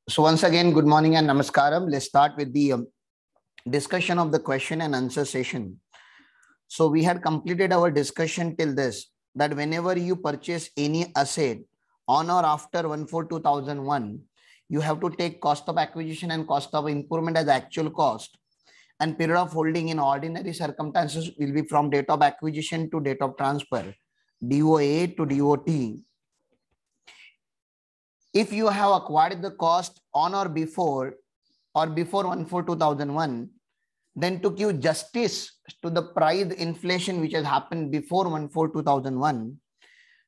So once again, good morning and namaskaram. Let's start with the discussion of the question and answer session. So we had completed our discussion till this, that whenever you purchase any asset on or after 1/4/2001, you have to take cost of acquisition and cost of improvement as actual cost, and period of holding in ordinary circumstances will be from date of acquisition to date of transfer, DOA to DOT. If you have acquired the cost on or before 1/4/2001, then to give justice to the price inflation which has happened before 1/4/2001,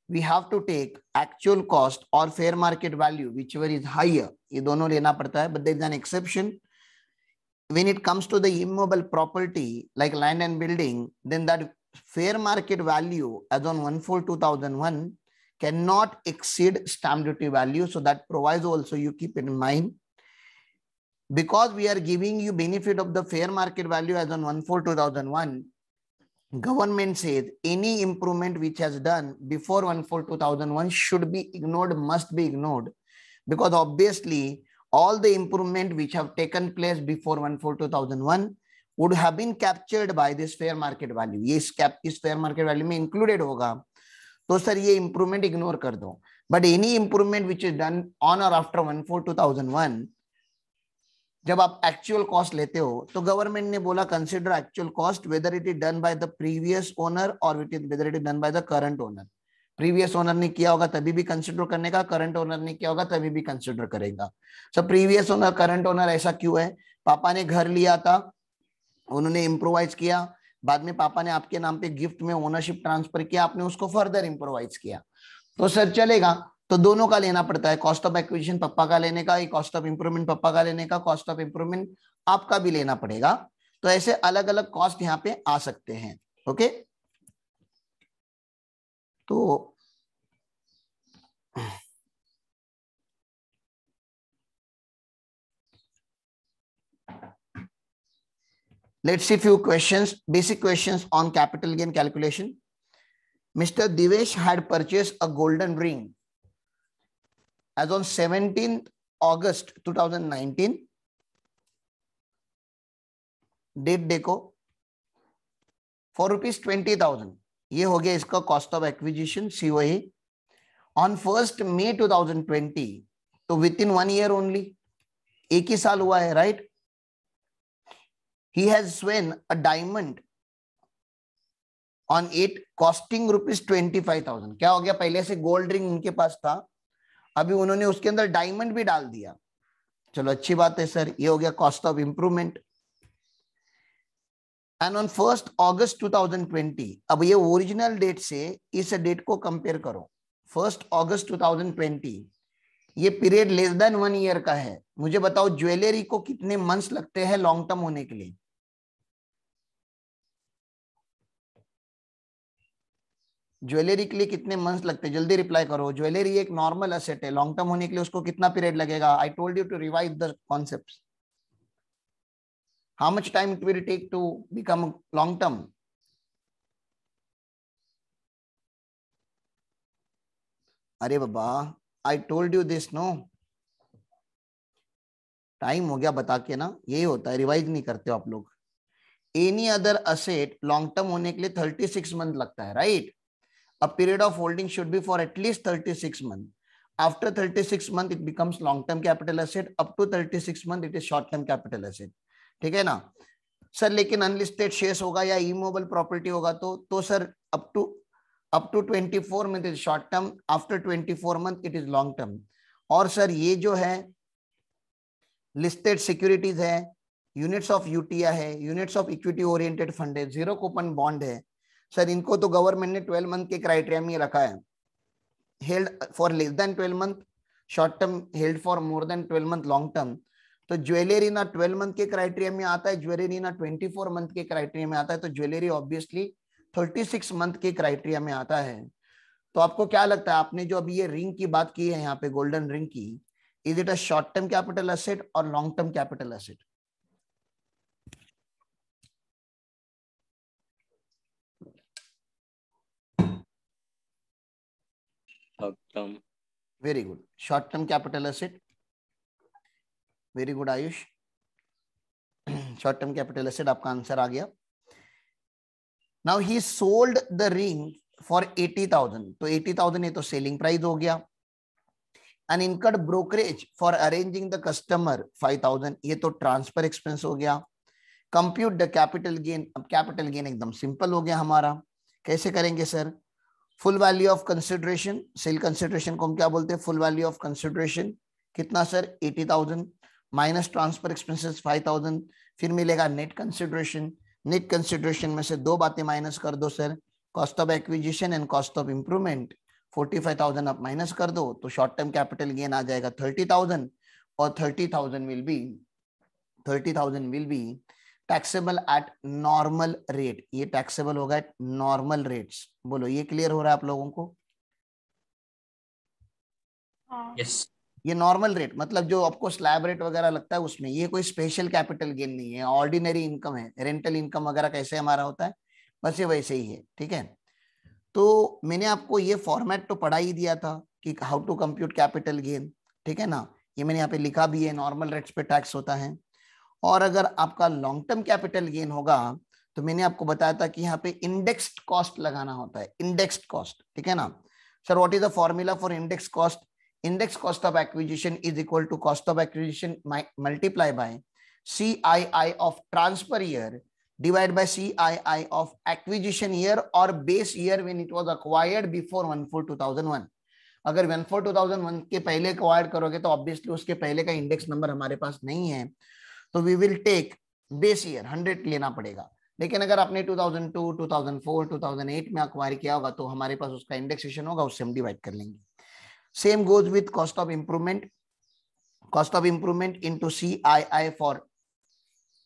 we have to take actual cost or fair market value, whichever is higher. ये दोनों लेना पड़ता है, but there is an exception. When it comes to the immobile property like land and building, then that fair market value as on 1/4/2001 cannot exceed stamp duty value. So that proviso also you keep in mind. Because we are giving you benefit of the fair market value as on 1/4/2001, government says any improvement which has done before 1/4/2001 should be ignored, must be ignored, because obviously all the improvement which have taken place before 1/4/2001 would have been captured by this fair market value. ये इस fair market value में included होगा, तो sir ये improvement ignore कर दो. But any improvement which is done on or after 1/4/2001, जब आप एक्चुअल कॉस्ट लेते हो तो गवर्नमेंट ने बोला consider actual cost whether it is done by the previous owner और whether it is done by the current owner. Previous owner ने किया होगा तभी भी कंसिडर करने का, करंट ओनर ने किया होगा तभी भी कंसिडर करेगा. So previous owner current owner ऐसा क्यों है? पापा ने घर लिया था, उन्होंने इम्प्रोवाइज किया, बाद में पापा ने आपके नाम पे गिफ्ट में ओनरशिप ट्रांसफर किया, आपने उसको फर्दर इम्प्रोवाइज किया, तो सर चलेगा. तो दोनों का लेना पड़ता है, कॉस्ट ऑफ एक्विजिशन पापा का लेने का, कॉस्ट ऑफ इंप्रूवमेंट पापा का लेने का, कॉस्ट ऑफ इंप्रूवमेंट आपका भी लेना पड़ेगा. तो ऐसे अलग अलग कॉस्ट यहाँ पे आ सकते हैं. ओके, तो let's see few questions, basic questions on capital gain calculation. Mr. Divesh had purchased a golden ring as on 17th August 2019. Date देखो, for ₹20,000. ये हो गया इसका cost of acquisition COE. On 1st May 2020, तो with in 1 year only, एक ही साल हुआ है, right. He has sworn a diamond on it costing ₹25,000. क्या हो गया? पहले से गोल्ड रिंग उनके पास था, अभी उन्होंने उसके अंदर डायमंड भी डाल दिया. चलो अच्छी बात है सर, ये हो गया cost of improvement. And on 1st August 2020, अब ये ओरिजिनल डेट से इस डेट को कंपेयर करो. 1st August 2020, ये पीरियड लेस देन 1 year का है. मुझे बताओ ज्वेलरी को कितने मंथ्स लगते हैं लॉन्ग टर्म होने के लिए? ज्वेलरी के लिए कितने मंथ्स लगते हैं? जल्दी रिप्लाई करो. ज्वेलरी एक नॉर्मल असेट है, लॉन्ग टर्म होने के लिए उसको कितना पीरियड लगेगा? I told you to revise the concepts. How much time it will take to become long term? अरे बाबा, I told you this, no? Time हो गया बता के ना, यही होता है, रिवाइज नहीं करते हो आप लोग. Any other asset long term होने के लिए 36 मंथ लगता है, right. A period of holding should be for at least 36 month. After 36 month it becomes long term capital asset, up to 36 month it is short term capital asset. ठीक है ना sir? लेकिन unlisted shares होगा या immovable property होगा तो sir up to 24 month is short term, after 24 month it is long term. और sir ये जो है लिस्टेड सिक्योरिटीज है, यूनिट्स ऑफ यूटीआई है, units of equity oriented fund है, जीरो कूपन बॉन्ड है, सर इनको तो गवर्नमेंट ने 12 मंथ के क्राइटेरिया में रखा है. Held for less than 12 month short term, held for more than 12 month long term. तो ज्वेलरी ना 12 मंथ के क्राइटेरिया में आता है, ज्वेलरी ना 24 मंथ के क्राइटेरिया में आता है, तो ज्वेलरी ऑब्वियसली 36 मंथ के क्राइटेरिया में आता है. तो आपको क्या लगता है, आपने जो अभी ये रिंग की बात की है यहाँ पे, गोल्डन रिंग की, is it a short term capital asset और long term capital asset? Short term. Very good, short term capital asset. Very good Ayush, short term capital asset आपका आंसर आ गया। Now he sold the ring for 80,000, तो 80,000 ये तो selling price हो गया। And incurred brokerage for arranging the customer 5,000, ये तो ट्रांसफर एक्सपेंस हो गया। कंप्यूट द कैपिटल गेन, अब कैपिटल गेन एकदम सिंपल हो गया हमारा, कैसे करेंगे sir? Full value of consideration, sale consideration को हम क्या बोलते हैं? फुल वैल्यू ऑफ कंसिडरेशन, कितना सर? 80,000 माइनस ट्रांसफर एक्सपेंसेस 5,000, फिर मिलेगा नेट कंसिडरेशन। नेट कंसिडरेशन में से दो बातें माइनस कर दो sir, cost of acquisition and cost of improvement. 45,000 आप माइनस कर दो तो शॉर्ट टर्म कैपिटल गेन आ जाएगा 30,000, और 30,000 will be taxable at normal rate, ये टैक्सेबल होगा एट नॉर्मल रेट्स। बोलो ये क्लियर हो रहा है आप लोगों को? यस। ये नॉर्मल रेट मतलब जो आपको स्लैब रेट वगैरह लगता है उसमें, ये कोई स्पेशल कैपिटल गेन नहीं है, ऑर्डिनरी इनकम है। रेंटल इनकम वगैरह कैसे हमारा होता है बस ये वैसे ही है, ठीक है। तो मैंने आपको ये फॉर्मेट तो पढ़ा ही दिया था कि how to compute capital gain, ठीक है ना। ये मैंने यहाँ पे लिखा भी है, नॉर्मल रेट्स पे टैक्स होता है। और अगर आपका लॉन्ग टर्म कैपिटल गेन होगा तो मैंने आपको बताया था कि यहाँ पे इंडेक्स्ड कॉस्ट लगाना होता है, इंडेक्स्ड कॉस्ट, ठीक है ना। Sir what is the formula for index cost? Index cost of acquisition is equal to cost of acquisition multiply by CII of transfer year divide by CII of acquisition year और base year when it was acquired before 1/4/2001। अगर 1/4/2001 के पहले acquired करोगे तो obviously उसके पहले का index number हमारे पास नहीं है, तो we will take base year 100 लेना पड़ेगा। लेकिन अगर आपने 2002, 2004, 2008 में अक्वायर किया होगा तो हमारे पास उसका इंडेक्सेशन होगा, उससे हम डिवाइड कर लेंगे। Same goes with cost of improvement, cost of improvement into CII for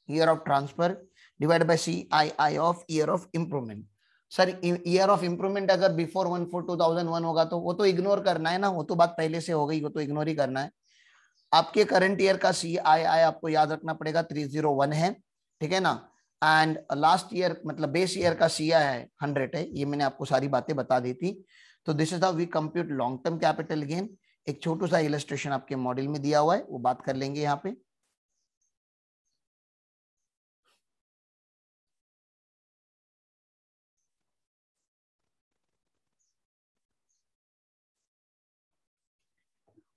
year of transfer divide by CII of year of improvement. Sir year of improvement अगर बिफोर 1/4/2001 होगा तो वो तो इग्नोर करना है ना, वो तो बात पहले से हो गई, वो तो इग्नोर ही करना है। आपके करंट ईयर का CII आपको याद रखना पड़ेगा 301 है, ठीक है ना। एंड लास्ट ईयर मतलब बेस ईयर का CII 100 है, ये मैंने आपको सारी बातें बता दी थी। तो this is how we compute long term capital gain. एक छोटू सा इलस्ट्रेशन आपके मॉड्यूल में दिया हुआ है, वो बात कर लेंगे यहाँ पे।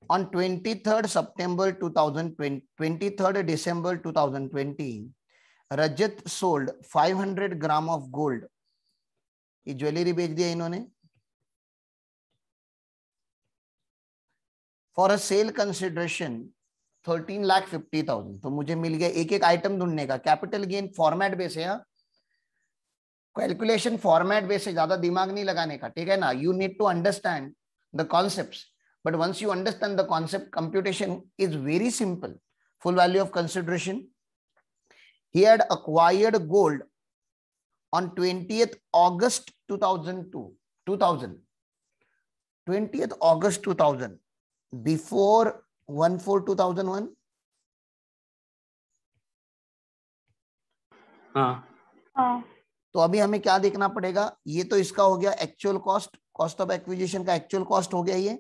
On 23rd September 2020, 23rd December 2020, Rajat sold 500 gram of gold, ये ज्वेलरी बेच दिया इन्होंने, फॉर अ सेल कंसिडरेशन 13,50,000। तो मुझे मिल गया, एक एक आइटम ढूंढने का, कैपिटल गेन फॉर्मेट बेस है, कैलकुलेशन फॉर्मेट बेस है, ज्यादा दिमाग नहीं लगाने का, ठीक है ना। You need to understand the concepts, but once you understand the concept, computation is very simple. Full value of consideration, he had acquired gold on 20th August 2002, 20th August 2000 before 1/4/2001। हाँ। तो अभी हमें क्या देखना पड़ेगा, ये तो इसका हो गया actual cost, cost of acquisition का एक्चुअल कॉस्ट हो गया ये।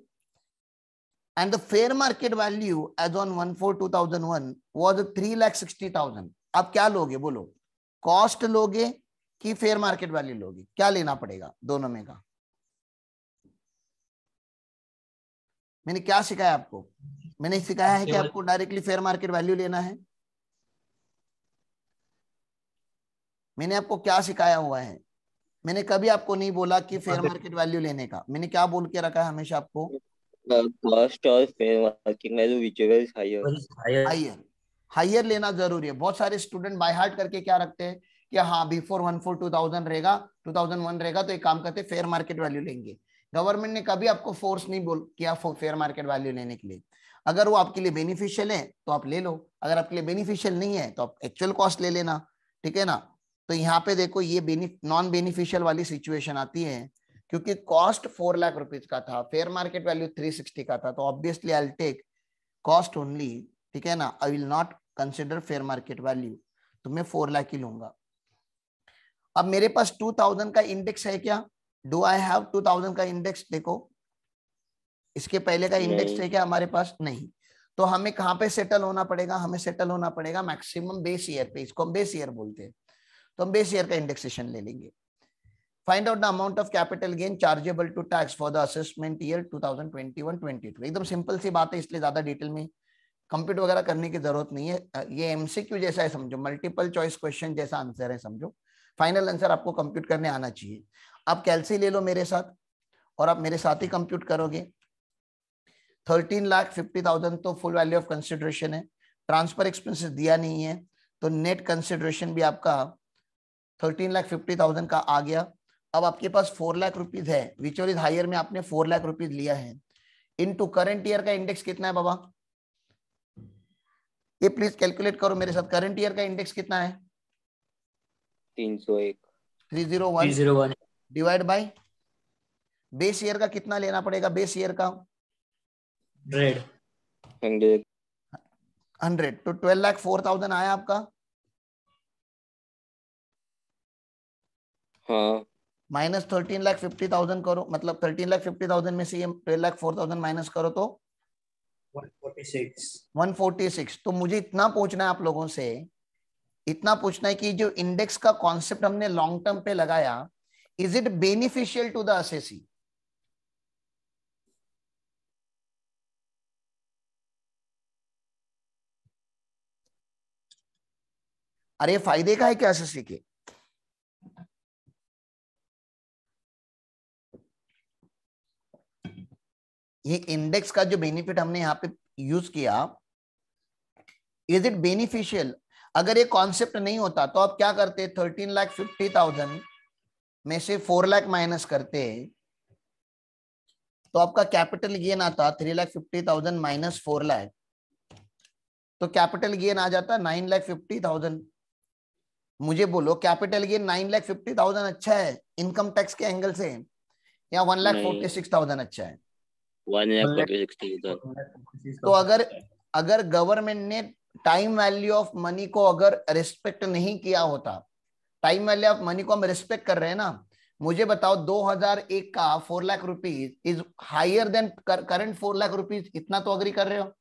And the fair market value as on 1/4/2001 was 3,60,000। अब क्या लोगे बोलो, कॉस्ट लोगे कि फेयर मार्केट वैल्यू लोगे? क्या लेना पड़ेगा दोनों में का? मैंने क्या सिखाया आपको? मैंने सिखाया है कि आपको डायरेक्टली फेयर मार्केट वैल्यू लेना है। मैंने आपको क्या सिखाया हुआ है? मैंने कभी आपको नहीं बोला कि फेयर मार्केट वैल्यू लेने का, मैंने क्या बोल के रखा है हमेशा आपको? कॉस्ट और fair market value whichever is higher, higher लेना जरूरी है। बहुत सारे स्टूडेंट बाय हार्ट करके क्या रखते हैं कि हाँ बिफोर 1/4/2000 रहेगा, 2001 रहेगा तो एक काम करते फेयर मार्केट वैल्यू लेंगे। गवर्नमेंट ने कभी आपको फोर्स नहीं बोल किया फेयर मार्केट वैल्यू लेने के लिए। अगर वो आपके लिए बेनिफिशियल है तो आप ले लो, अगर आपके लिए बेनिफिशियल नहीं है तो आप एक्चुअल कॉस्ट ले लेना, ठीक है ना। तो यहाँ पे देखो ये नॉन बेनिफिशियल वाली सिचुएशन आती है, क्योंकि कॉस्ट 4 लाख रुपीज का था, फेयर मार्केट वैल्यू 360 का था, तो obviously I will take cost only, ठीक है ना। I will not consider fair market value, तो मैं 4 लाख ही लूंगा। अब मेरे पास 2000 का इंडेक्स है क्या? डू आई हैव 2000 का इंडेक्स? देखो इसके पहले का इंडेक्स है क्या हमारे पास? नहीं। तो हमें कहाँ पे सेटल होना पड़ेगा, हमें सेटल होना पड़ेगा मैक्सिमम बेस ईयर पे, इसको हम बेस ईयर बोलते हैं, तो हम बेस ईयर का इंडेक्सेशन ले लेंगे। Find out the amount of capital gain chargeable to tax for the assessment year 2021-22। एकदम सिंपल सी बात है, इसलिए ज्यादा डिटेल में कंप्यूट वगैरह करने की जरूरत नहीं है, ये एमसीक्यू जैसा है समझो, मल्टीपल चॉइस क्वेश्चन जैसा आंसर है समझो। फाइनल आंसर आपको कंप्यूट करने आना चाहिए। आप कैलसी ले लो मेरे साथ और आप मेरे साथ ही कंप्यूट करोगे। 13,50,000 तो फुल वैल्यू ऑफ कंसिडरेशन है, ट्रांसफर एक्सपेंसेस दिया नहीं है, तो नेट कंसिडरेशन भी आपका 13,50,000 का आ गया। अब आपके पास 4 लाख रुपीज है, विच इज हायर में आपने 4 लाख रुपीज लिया है। इनटू करंट ईयर का इंडेक्स कितना है बाबा, ये प्लीज कैलकुलेट करो मेरे साथ। करंट ईयर का इंडेक्स कितना है? 301 301 डिवाइड बाय बेस ईयर का कितना लेना पड़ेगा, बेस ईयर का 100, तो 12,04,000 आया आपका। हाँ माइनस 13,50,000 करो, मतलब 13,50,000 में से ये 12,04,000 माइनस करो तो 146। तो मुझे इतना पूछना है आप लोगों से, इतना पूछना है कि जो इंडेक्स का कॉन्सेप्ट हमने लॉन्ग टर्म पे लगाया, is it beneficial to the assessee? अरे फायदे का है क्या असेसी के? ये इंडेक्स का जो बेनिफिट हमने यहाँ पे यूज किया, इज इट बेनिफिशियल? अगर ये कॉन्सेप्ट नहीं होता तो आप क्या करते, 13,50,000 में से 4 लाख माइनस करते, तो आपका कैपिटल गेन आता 3,50,000 माइनस 4 लाख, तो कैपिटल गेन आ जाता 9,50,000। मुझे बोलो कैपिटल गेन 9,50,000 अच्छा है इनकम टैक्स के एंगल से, या 1,46,000 अच्छा है? 1,46,000। तो अगर गवर्नमेंट ने टाइम वैल्यू ऑफ मनी को अगर रिस्पेक्ट नहीं किया होता, टाइम वैल्यू ऑफ मनी को हम रिस्पेक्ट कर रहे हैं ना, मुझे बताओ 2001 का 4 lakh rupees is higher than current 4 lakh rupees, इतना तो अग्री कर रहे हो?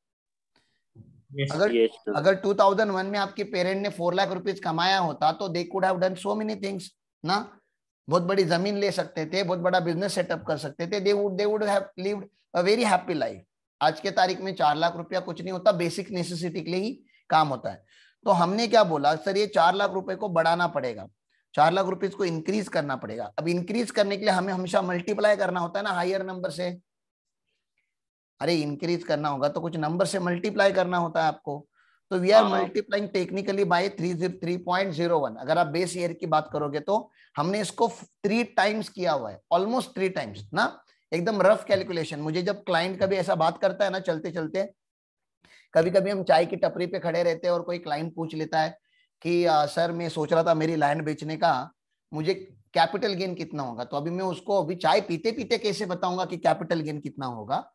अगर 2001 में आपके पेरेंट ने 4 लाख रुपीज कमाया होता तो they could have done so many things ना, बहुत बड़ी जमीन ले सकते थे, बहुत बड़ा बिजनेस सेटअप कर सकते थे, they would have lived a very happy life. आज के तारीख में 4 लाख रुपया कुछ नहीं होता, बेसिक नेसेसिटी के लिए ही काम होता है। तो हमने क्या बोला, सर ये 4 लाख रुपए को बढ़ाना पड़ेगा, 4 लाख रुपीज को इंक्रीज करना पड़ेगा। अब इंक्रीज करने के लिए हमें हमेशा मल्टीप्लाई करना होता है ना हायर नंबर से। अरे इंक्रीज करना होगा तो कुछ नंबर से मल्टीप्लाई करना होता है आपको, तो we are multiplying technically by 3.01। अगर आप बेस ईयर की बात करोगे तो हमने इसको 3 टाइम्स किया हुआ है, ऑलमोस्ट 3 टाइम्स ना, एकदम रफ कैलकुलेशन। मुझे जब क्लाइंट कभी ऐसा बात करता है ना चलते चलते, कभी कभी हम चाय की टपरी पे खड़े रहते हैं और कोई क्लाइंट पूछ लेता है कि सर मैं सोच रहा था मेरी लैंड बेचने का, मुझे कैपिटल गेन कितना होगा? तो अभी मैं उसको अभी चाय पीते पीते कैसे बताऊंगा कि कैपिटल गेन कितना होगा?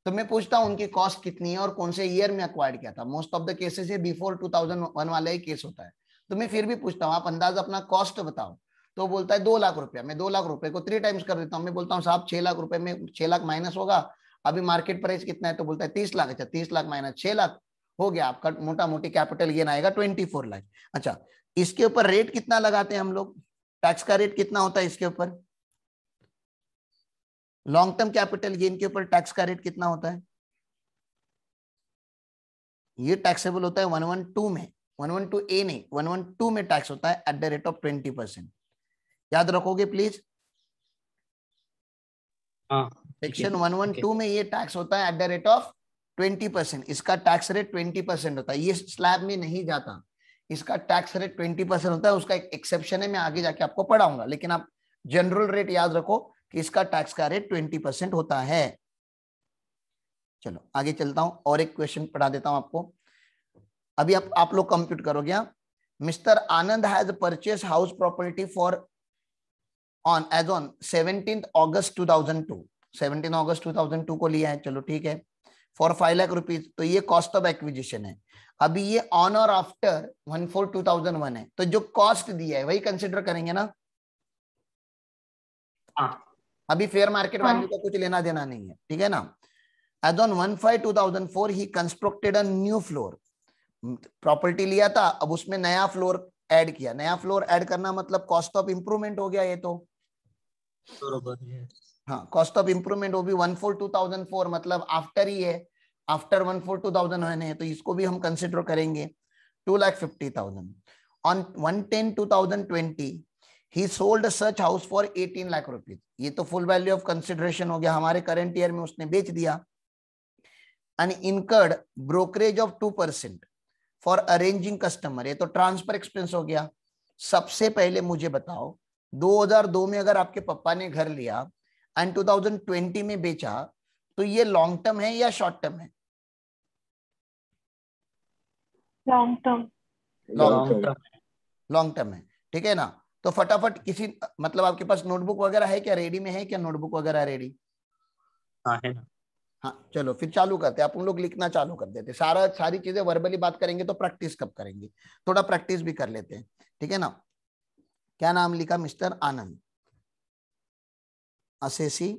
तो मैं पूछता हूँ उनकी कॉस्ट कितनी है और कौन से ईयर में एक्वायर्ड किया था। मोस्ट ऑफ द केसेस ये बिफोर 2001 वाला ही केस होता है। तो मैं फिर भी पूछता हूँ आप अंदाजा अपना कॉस्ट बताओ, तो बोलता है 2 लाख रुपया। मैं 2 लाख रुपए को 3 टाइम्स कर देता हूँ, मैं बोलता हूँ साहब 6 लाख रुपए में 6 लाख माइनस होगा, अभी मार्केट प्राइस कितना है? तो बोलता है 30 लाख। अच्छा 30 लाख माइनस 6 लाख हो गया, आपका मोटा मोटी कैपिटल गेन आएगा 24 लाख। अच्छा इसके ऊपर रेट कितना लगाते हैं हम लोग, टैक्स का रेट कितना होता है इसके ऊपर? लॉन्ग टर्म कैपिटल गेन के ऊपर टैक्स का रेट कितना होता है? ये टैक्सेबल होता है 112 में, 112 ए नहीं 112 में टैक्स होता है एट द रेट ऑफ 20%। याद रखोगे प्लीज, सेक्शन 112 में ये टैक्स होता है एट द रेट ऑफ 20%। इसका टैक्स रेट 20% होता है, ये स्लैब में नहीं जाता, इसका टैक्स रेट 20% होता है। उसका एक एक्सेप्शन है, मैं आगे जाके आपको पढ़ाऊंगा, लेकिन आप जनरल रेट याद रखो कि इसका टैक्स का रेट 20% होता है। चलो आगे चलता हूं और एक क्वेश्चन पढ़ा देता हूं आपको। अभी आप लोग कंप्यूट करोगे। Mister Anand has purchase house property for on as on 17 अगस्त 2002। 17 अगस्त 2002 को लिया है, चलो ठीक है, फॉर 5 लाख रुपीज। तो ये कॉस्ट ऑफ एक्विजिशन है। अभी ये ऑन और आफ्टर 1/4/2001 है, तो जो कॉस्ट दिया है वही कंसिडर करेंगे ना। अभी फेयर मार्केट वैल्यू का कुछ लेना देना नहीं है, ठीक है ना। As on 1/5/2004 he constructed a new floor. Property लिया था, अब उसमें नया फ्लोर ऐड किया. नया फ्लोर ऐड करना मतलब कॉस्ट ऑफ इंप्रूवमेंट हो गया ये तो. हाँ, कॉस्ट ऑफ इंप्रूवमेंट वो भी 1/4/2004 मतलब आफ्टर ही है, आफ्टर 1/4/2001 है, तो इसको भी हम कंसिडर करेंगे. 2,50,000. On 1/10/2020 he sold such house for 18 lakh rupees. ये तो फुल वैल्यू ऑफ कंसिडरेशन हो गया, हमारे करंट ईयर में उसने बेच दिया. And incurred brokerage of 2% for arranging customer. ये तो ट्रांसफर एक्सपेंस हो गया. सबसे पहले मुझे बताओ 2002 में अगर आपके पापा ने घर लिया एंड 2020 में बेचा, तो ये लॉन्ग टर्म है या शॉर्ट टर्म है? Long term. लॉन्ग टर्म है, ठीक है ना. तो फटाफट किसी मतलब आपके पास नोटबुक वगैरह है क्या, रेडी में है क्या नोटबुक वगैरह रेडी? हाँ है ना. हाँ चलो फिर चालू करते हैं. आप उन लोग लिखना चालू कर देते. सारी चीजें वर्बली बात करेंगे तो प्रैक्टिस कब करेंगे? थोड़ा प्रैक्टिस भी कर लेते हैं, ठीक है ना. क्या नाम लिखा? Mister Anand assessee.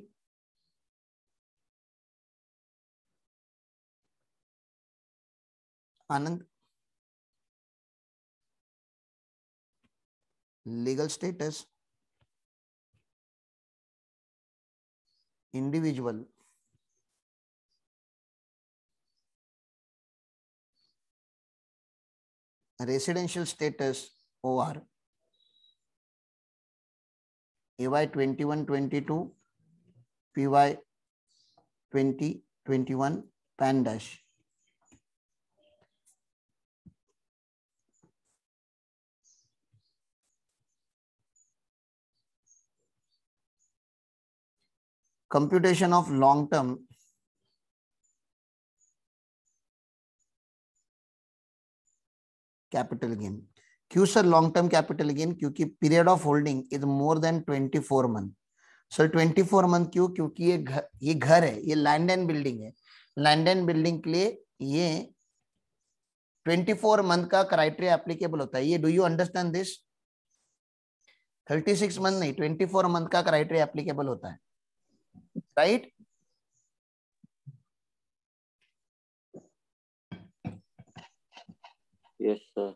Anand. Legal status individual. Residential status OR. AY 21-22 PY 20-21 PAN dash. Computation of long term capital gain. क्यों sir long term capital gain? क्योंकि period of holding is more than 24 month. Sir 24 month क्यों? क्योंकि ये घर है, ये land and building है. Land and building के लिए ये 24 मंथ का क्राइटेरिया एप्लीकेबल होता है. ये do you understand this? 36 month नहीं, 24 मंथ का क्राइटेरिया एप्लीकेबल होता है, राइट? Yes sir.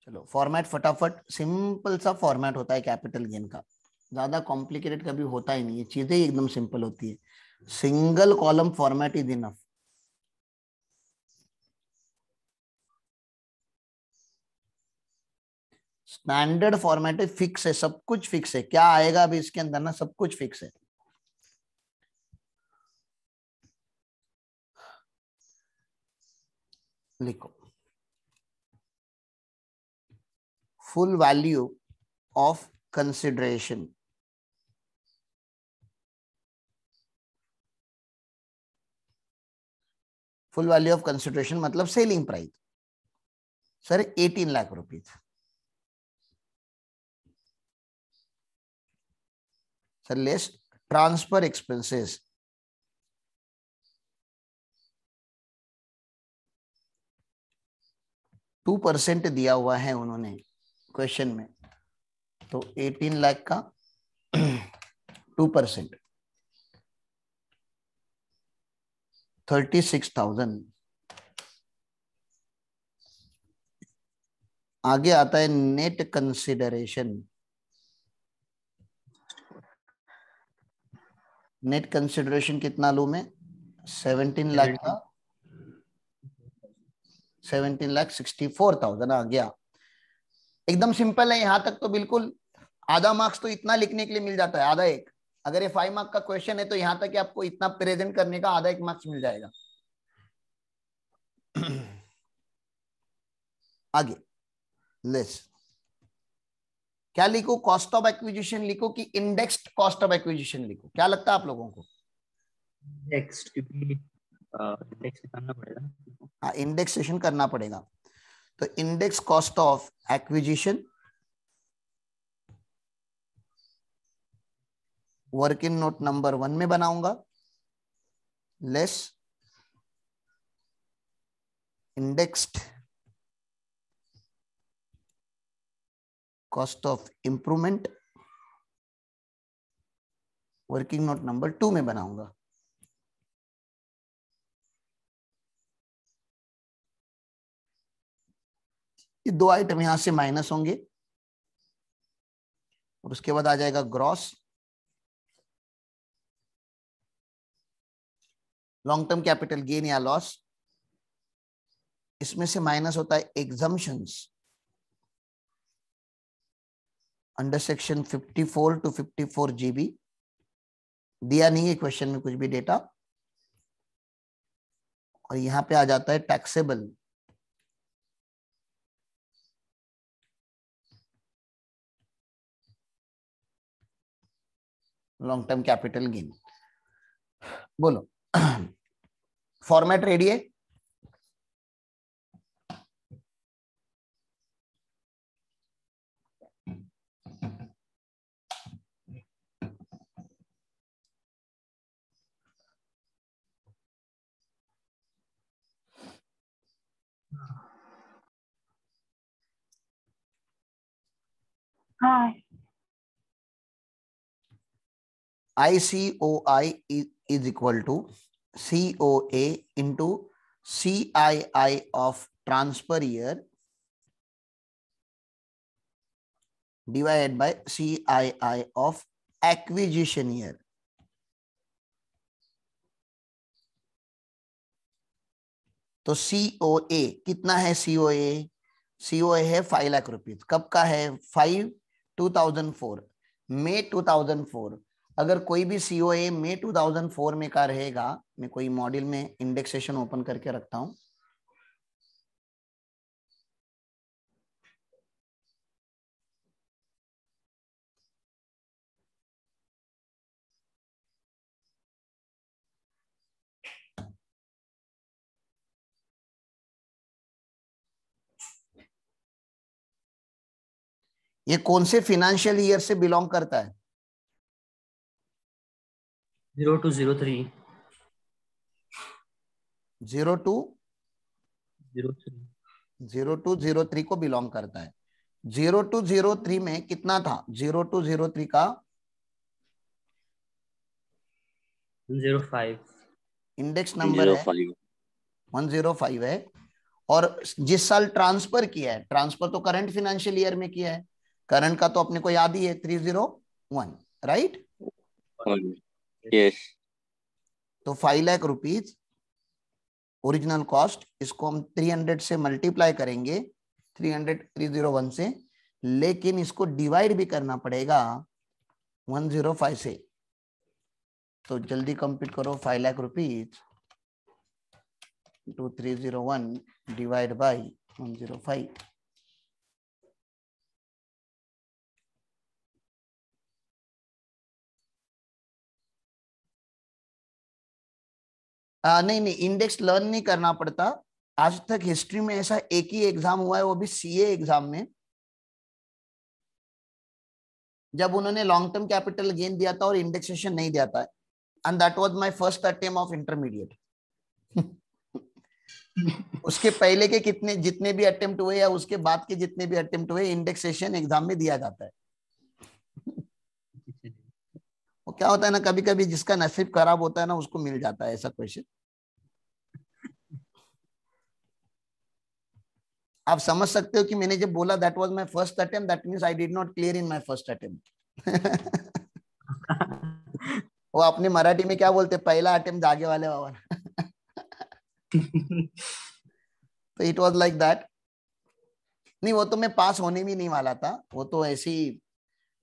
चलो फॉर्मेट फटाफट. सिंपल सा फॉर्मेट होता है कैपिटल गेन का, ज्यादा कॉम्प्लिकेटेड कभी होता ही नहीं है, चीजें ही एकदम सिंपल होती है. Single column format is enough. Standard format है, फिक्स है, सब कुछ फिक्स है. क्या आएगा अभी इसके अंदर ना, सब कुछ फिक्स है. लिखो full value of consideration. Full value of consideration मतलब selling price sir 18 lakh rupees. Sir less transfer expenses 2% दिया हुआ है उन्होंने क्वेश्चन में, तो 18 लाख का 2% 36,000. आगे आता है नेट कंसिडरेशन. नेट कंसिडरेशन कितना लूं मैं? 17 लाख का 17,64,000 आ गया. एकदम सिंपल है. यहां तक तो बिल्कुल आधा मार्क्स तो इतना लिखने के लिए मिल जाता है, आधा एक. अगर ये 5 मार्क का क्वेश्चन है तो यहां तक आपको इतना प्रेजेंट करने का आधा एक मार्क्स मिल जाएगा. आगे लेस क्या लिखो? कॉस्ट ऑफ एक्विजिशन लिखो कि इंडेक्स्ड कॉस्ट ऑफ एक्विजिशन लिखो? क्या लगता है आप लोगों को? इंडेक्स, क्योंकि इंडेक्स करना पड़ेगा. हाँ इंडेक्सेशन करना पड़ेगा. तो index cost of acquisition working note number 1 में बनाऊंगा. Less indexed cost of improvement working note number 2 में बनाऊंगा। ये 2 आइटम यहां से माइनस होंगे और उसके बाद आ जाएगा gross. Long term capital gain या लॉस, इसमें से माइनस होता है exemptions under section 54 to 54 GB। दिया नहीं है क्वेश्चन में कुछ भी डेटा। और यहां पे आ जाता है taxable long term capital gain. बोलो फॉर्मेट रेडी है? हाँ ICOI is equal to COA into CII of transfer year divided by CII of acquisition year। तो COA कितना है? COA है 5 लाख रुपीज। कब का है? 5/2004, मई 2004। अगर कोई भी COA मई 2004 में का रहेगा, मैं कोई मॉड्यूल में इंडेक्सेशन ओपन करके रखता हूं। ये कौन से फिनेंशियल ईयर से बिलोंग करता है? 0 to 03 0 to 03 0 to 03 को बिलोंग करता है। 0 to 03 में कितना था? 0 to 03 का 05 इंडेक्स नंबर है 105 है। और जिस साल ट्रांसफर किया है, ट्रांसफर तो करंट फाइनेंशियल ईयर में किया है, करंट का तो अपने को याद ही है 301, राइट? यस। तो 5 लाख रुपीज ओरिजिनल कॉस्ट, इसको हम 300 से मल्टीप्लाई करेंगे, 301 से, लेकिन इसको डिवाइड भी करना पड़ेगा 105 से। तो जल्दी कंप्लीट करो। 5 lakh rupees to 301 divide by 105। नहीं नहीं, इंडेक्स लर्न नहीं करना पड़ता। आज तक हिस्ट्री में ऐसा एक ही एग्जाम हुआ है, वो भी CA एग्जाम में, जब उन्होंने लॉन्ग टर्म कैपिटल गेन दिया था और इंडेक्सेशन नहीं दिया था। And that was my first attempt of intermediate. उसके पहले के कितने जितने भी अटेम्प्ट हुए या उसके बाद के जितने भी अटेम्प्ट हुए, इंडेक्सेशन एग्जाम में दिया जाता है। वो क्या होता है ना, कभी कभी जिसका नसीब खराब होता है ना, उसको मिल जाता है ऐसा क्वेश्चन। आप समझ सकते हो कि मैंने जब बोला that was my first attempt, that means I did not clear in my first attempt. वो अपने मराठी में क्या बोलते, पहला अटेम्प्ट जागे वाले बाबा। तो इट वाज लाइक दैट। नहीं, वो तो मैं पास होने भी नहीं वाला था। वो तो ऐसी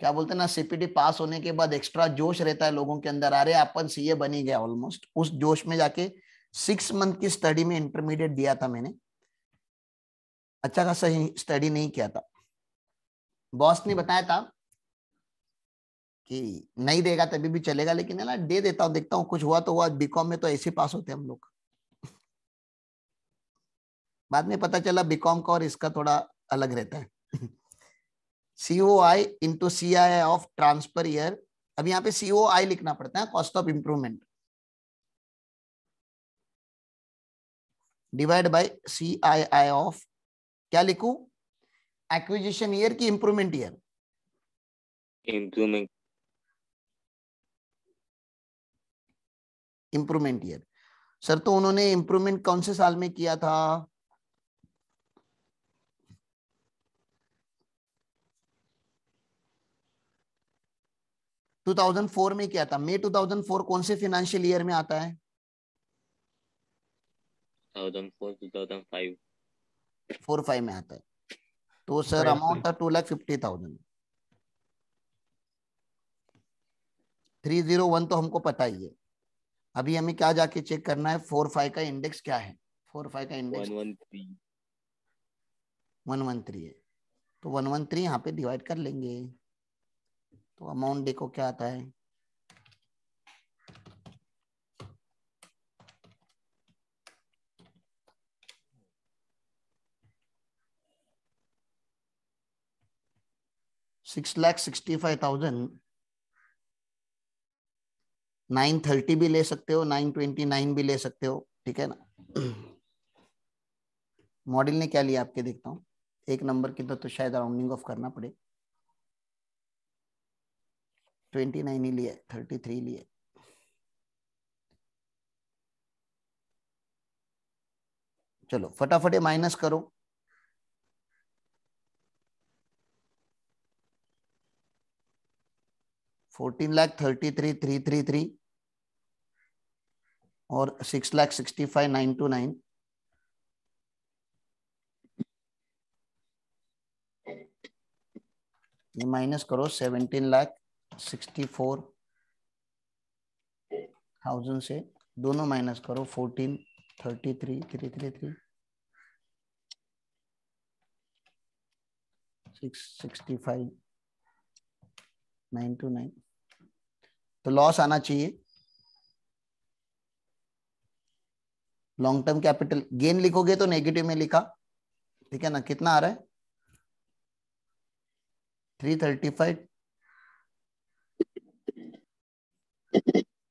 क्या बोलते ना, CPT पास होने के बाद एक्स्ट्रा जोश रहता है लोगों के अंदर, अरे अपन CA बन ही गया ऑलमोस्ट। उस जोश में जाके 6 मंथ की स्टडी में इंटरमीडिएट दिया था मैंने। अच्छा खासा स्टडी नहीं किया था। बॉस ने बताया था कि नहीं देगा तभी भी चलेगा, लेकिन है ना, दे देता हूँ, देखता हूँ कुछ हुआ तो हुआ। बीकॉम में तो ऐसे पास होते हम लोग। बाद में पता चला बीकॉम का और इसका थोड़ा अलग रहता है। COI into CII of transfer year. अब यहाँ पे COI लिखना पड़ता है, cost of improvement, divide by CII of, क्या लिखूं, एक्विजिशन ईयर की improvement year? Improvement. Improvement year. Sir तो उन्होंने इम्प्रूवमेंट कौन से साल में किया था? टू 2004 में किया था। मई 2004 कौन से फाइनेंशियल ईयर में आता है? 2004 2005 4-5 में आता है। तो सर अमाउंट था 2,50,000। 301 तो हमको पता ही है। अभी हमें क्या जाके चेक करना है, 4-5 का इंडेक्स क्या है? 4-5 का इंडेक्स 113 है। तो 113 यहाँ पे डिवाइड कर लेंगे तो अमाउंट देखो क्या आता है। $6,65,000। 930 भी ले सकते हो, 929 भी ले सकते हो, ठीक है ना। मॉडल ने क्या लिया आपके, देखता हूँ। एक नंबर की तो शायद राउंडिंग ऑफ करना पड़े। 29 ही लिए, 33 लिए। चलो फटाफट माइनस करो। $14,33,333 और 6,65,929। ये माइनस करो 17,64,000 से, दोनों माइनस करो। 14,33,333 665,929। तो लॉस आना चाहिए। लॉन्ग टर्म कैपिटल गेन लिखोगे तो नेगेटिव में लिखा, ठीक है ना। कितना आ रहा है? 335,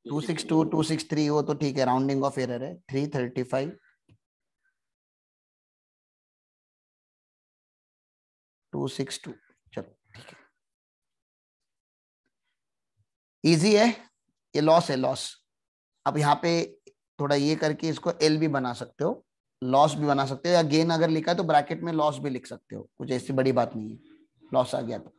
262, 263 हो तो ठीक है, राउंडिंग ऑफ एरर है। 335, 262। चलो ठीक है, इजी है। ये लॉस है, लॉस। अब यहाँ पे थोड़ा ये करके इसको एल भी बना सकते हो, लॉस भी बना सकते हो, या गेन अगर लिखा है तो ब्रैकेट में लॉस भी लिख सकते हो, कुछ ऐसी बड़ी बात नहीं है। लॉस आ गया तो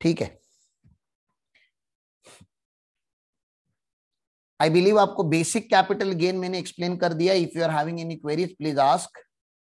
ठीक है। आई बिलीव आपको बेसिक कैपिटल गेन मैंने एक्सप्लेन कर दिया। If you are having any queries please ask.